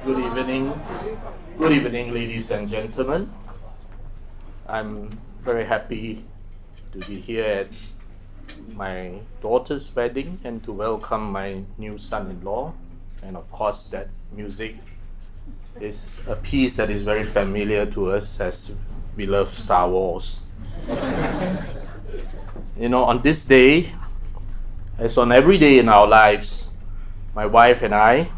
Good evening. Good evening, ladies and gentlemen. I'm very happy to be here at my daughter's wedding and to welcome my new son-in-law. And of course, that music is a piece that is very familiar to us as we love Star Wars. On this day, as on every day in our lives, my wife and I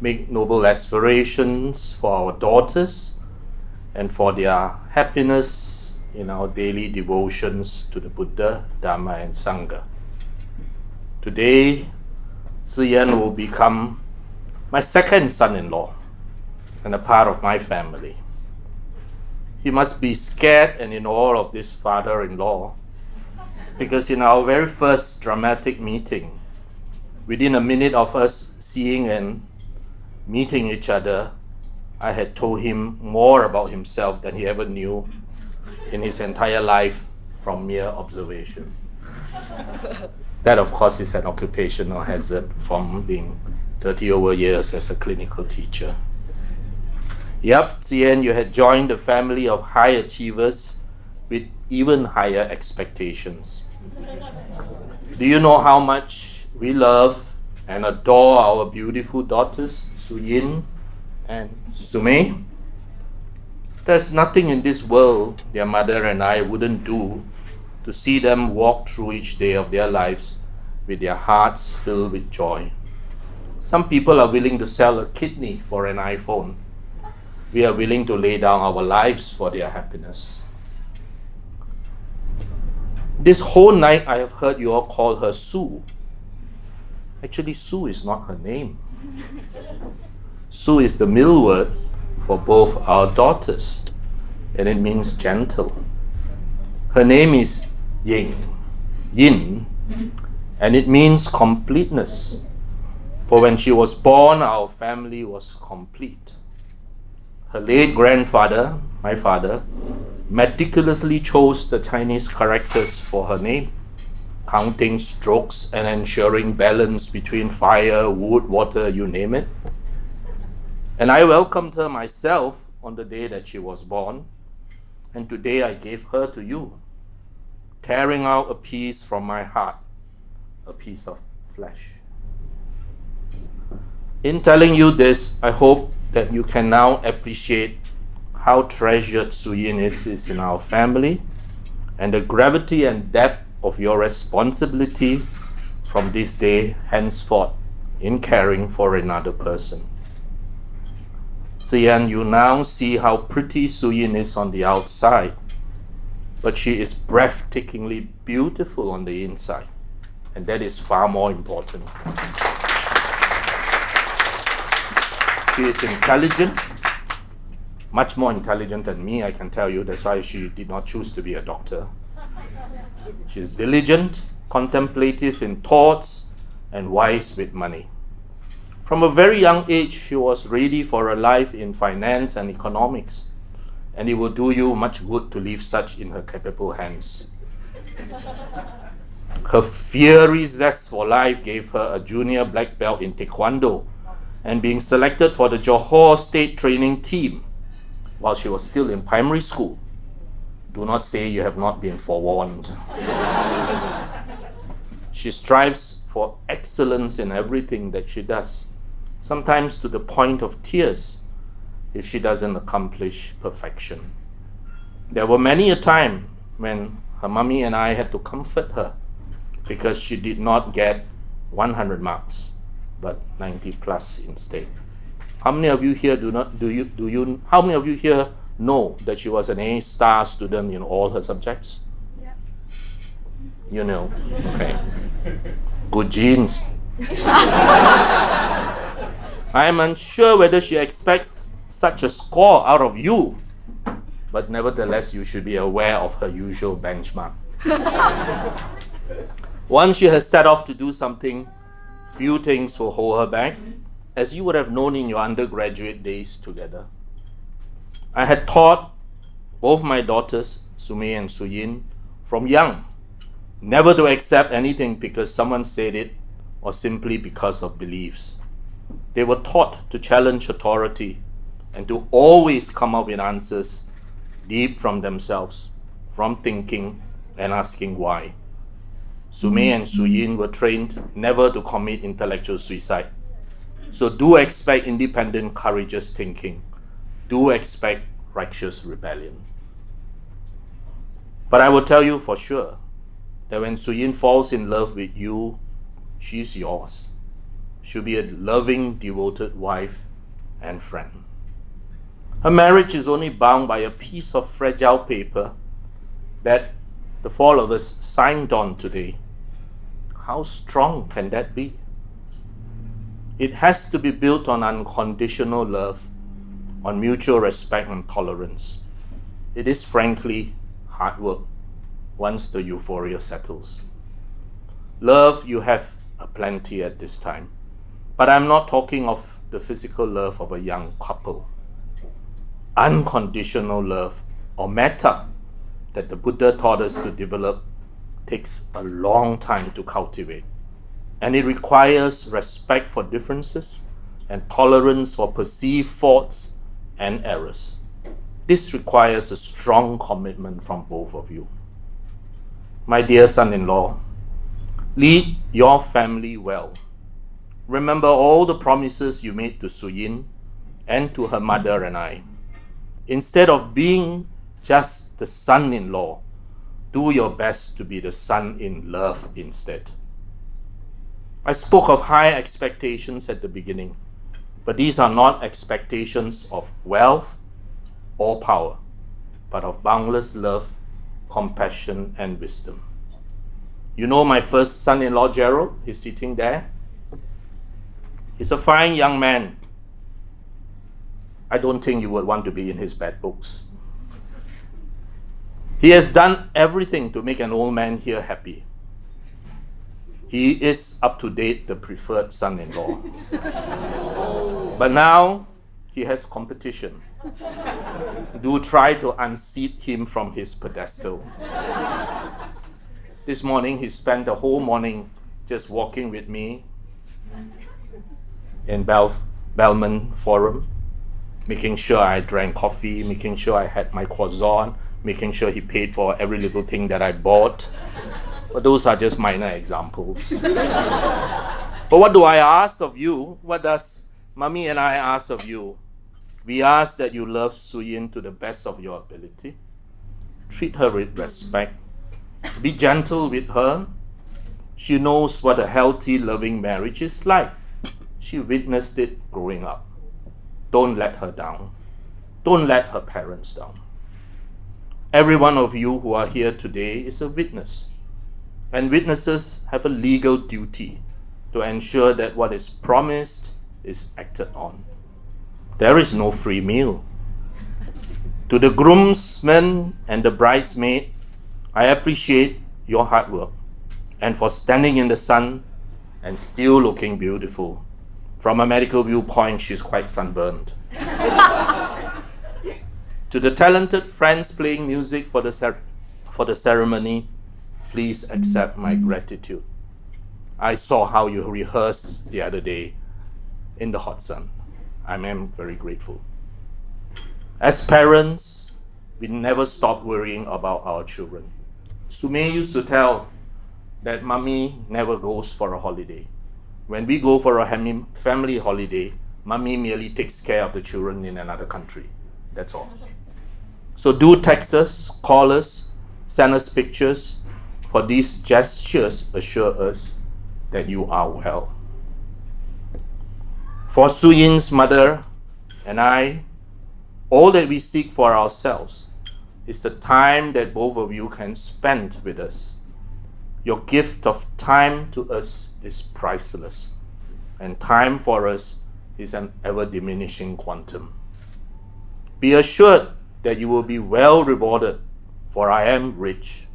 make noble aspirations for our daughters and for their happiness in our daily devotions to the Buddha, Dharma, and Sangha. Today, Ziyan will become my second son-in-law and a part of my family. He must be scared and in awe of this father-in-law, because in our very first dramatic meeting, within a minute of us seeing and meeting each other, I had told him more about himself than he ever knew in his entire life from mere observation. That, of course, is an occupational hazard from being 30 over years as a clinical teacher. Yep, Ziyan, you had joined the family of high achievers with even higher expectations. Do you know how much we love and adore our beautiful daughters, Yin and Sumei? There's nothing in this world their mother and I wouldn't do to see them walk through each day of their lives with their hearts filled with joy. Some people are willing to sell a kidney for an iPhone. We are willing to lay down our lives for their happiness. This whole night I have heard you all call her Sue. Actually, Sue is not her name. Sue is the middle word for both our daughters, and it means gentle. Her name is Yin, and it means completeness. For when she was born, our family was complete. Her late grandfather, my father, meticulously chose the Chinese characters for her name, counting strokes and ensuring balance between fire, wood, water, you name it. And I welcomed her myself on the day that she was born, and today I gave her to you, tearing out a piece from my heart, a piece of flesh. In telling you this, I hope that you can now appreciate how treasured Suyin is in our family, and the gravity and depth of your responsibility from this day henceforth in caring for another person. Ziyan, you now see how pretty Suyin is on the outside, but she is breathtakingly beautiful on the inside, and that is far more important. She is intelligent, much more intelligent than me, I can tell you. That's why she did not choose to be a doctor. She is diligent, contemplative in thoughts, and wise with money. From a very young age, she was ready for a life in finance and economics, and it will do you much good to leave such in her capable hands. Her fiery zest for life gave her a junior black belt in Taekwondo and being selected for the Johor State Training Team while she was still in primary school. Do not say you have not been forewarned. She strives for excellence in everything that she does, sometimes to the point of tears if she doesn't accomplish perfection. There were many a time when her mummy and I had to comfort her because she did not get 100 marks, but 90 plus instead. How many of you here how many of you here know that she was an A-star student in all her subjects? Yeah. You know, okay. Good genes. I am unsure whether she expects such a score out of you, but nevertheless, you should be aware of her usual benchmark. Once she has set off to do something, few things will hold her back, as you would have known in your undergraduate days together. I had taught both my daughters, Sumei and Suyin, from young, never to accept anything because someone said it or simply because of beliefs. They were taught to challenge authority and to always come up with answers deep from themselves, from thinking and asking why. Su Mei and Su Yin were trained never to commit intellectual suicide. So do expect independent, courageous thinking. Do expect righteous rebellion. But I will tell you for sure that when Su Yin falls in love with you, she's yours. She'll be a loving, devoted wife and friend. Her marriage is only bound by a piece of fragile paper that the four of us signed on today. How strong can that be? It has to be built on unconditional love, on mutual respect and tolerance. It is frankly hard work once the euphoria settles. Love you have aplenty at this time, but I'm not talking of the physical love of a young couple. Unconditional love, or metta, that the Buddha taught us to develop takes a long time to cultivate, and it requires respect for differences and tolerance for perceived faults and errors. This requires a strong commitment from both of you. My dear son-in-law, lead your family well. Remember all the promises you made to Su Yin and to her mother and I. Instead of being just the son-in-law, do your best to be the son-in-love instead. I spoke of high expectations at the beginning, but these are not expectations of wealth or power, but of boundless love, compassion, and wisdom. You know my first son-in-law, Gerald, he's sitting there. He's a fine young man. I don't think you would want to be in his bad books. He has done everything to make an old man here happy. He is up to date the preferred son-in-law. But now he has competition. Do try to unseat him from his pedestal. This morning he spent the whole morning just walking with me in Belmont Forum, making sure I drank coffee, making sure I had my croissant, making sure he paid for every little thing that I bought. But those are just minor examples. But what do I ask of you? What does Mommy and I ask of you? We ask that you love Su Yin to the best of your ability. Treat her with respect. Be gentle with her. She knows what a healthy, loving marriage is like. She witnessed it growing up. Don't let her down. Don't let her parents down. Every one of you who are here today is a witness. And witnesses have a legal duty to ensure that what is promised is acted on. There is no free meal. To the groomsmen and the bridesmaid, I appreciate your hard work and for standing in the sun and still looking beautiful. From a medical viewpoint, she's quite sunburned. To the talented friends playing music for the ceremony, please accept my gratitude. I saw how you rehearsed the other day in the hot sun. I am very grateful. As parents, we never stop worrying about our children. Su Mei used to tell that Mommy never goes for a holiday. When we go for a family holiday, Mommy merely takes care of the children in another country. That's all. So do text us, call us, send us pictures, for these gestures assure us that you are well. For Su Yin's mother and I, all that we seek for ourselves is the time that both of you can spend with us. Your gift of time to us is priceless, and time for us is an ever-diminishing quantum. Be assured that you will be well rewarded, for I am rich,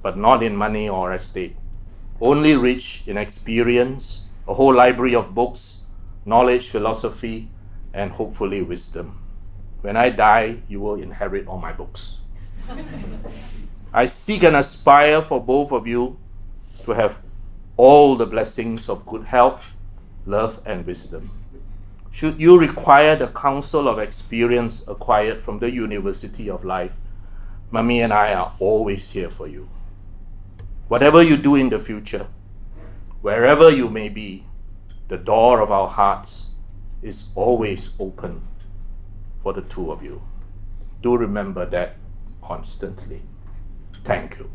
but not in money or estate, only rich in experience, a whole library of books, knowledge, philosophy, and hopefully wisdom. When I die, you will inherit all my books. I seek and aspire for both of you to have all the blessings of good health, love, and wisdom. Should you require the counsel of experience acquired from the University of Life, Mummy and I are always here for you. Whatever you do in the future, wherever you may be, the door of our hearts is always open for the two of you. Do remember that constantly. Thank you.